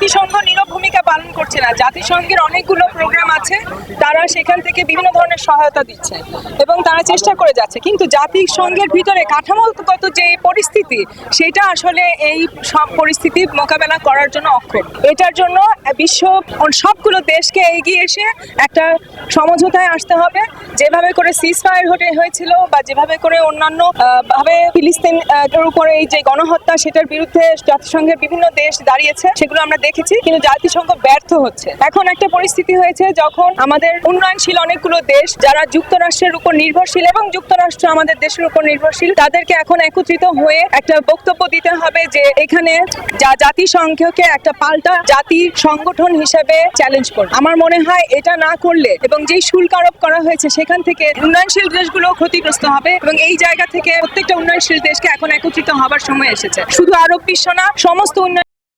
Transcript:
জাতিসংঘ নীরব ভূমিকা পালন করছে না। জাতিসংঘের অনেকগুলো প্রোগ্রাম আছে, তারা সেখান থেকে বিভিন্ন ধরনের সহায়তা দিচ্ছে এবং তারা চেষ্টা করে যাচ্ছে, কিন্তু জাতিসংঘের ভিতরে কাঠামোগত যে পরিস্থিতি সেটা আসলে এই সব পরিস্থিতি মোকাবেলা করার জন্য অক্ষম। এটার জন্য বিশ্ব সবগুলো দেশকে এগিয়ে এসে একটা সমঝোতায় আসতে হবে। যেভাবে করে সিজফায়ার হয়েছিল বা যেভাবে করে অন্যান্য ভাবে ফিলিস্তিনের উপরে এই যে গণহত্যা সেটার বিরুদ্ধে জাতিসংঘের বিভিন্ন দেশ দাঁড়িয়েছে, সেগুলো আমরা দেখেছি, কিন্তু জাতিসংঘ ব্যর্থ হচ্ছে। এখন একটা পরিস্থিতি হয়েছে যখন আমাদের উন্নয়নশীল অনেকগুলো দেশ যারা যুক্তরাষ্ট্রের উপর নির্ভরশীল এবং যুক্তরাষ্ট্র আমাদের দেশের উপর নির্ভরশীল, তাদেরকে এখন একত্রিত হয়ে একটা বক্তব্য দিতে হবে যে এখানে জাতিসংঘকে একটা পাল্টা জাতি সংগঠন হিসেবে চ্যালেঞ্জ করবে। আমার মনে হয় এটা না করলে এবং যেই শুল্ক আরোপ করা হয়েছে সেখান থেকে উন্নয়নশীল দেশগুলো ক্ষতিগ্রস্ত হবে এবং এই জায়গা থেকে প্রত্যেকটা উন্নয়নশীল দেশকে এখন একত্রিত হবার সময় এসেছে। শুধু আরব বিশ্ব না, সমস্ত উন্নয়ন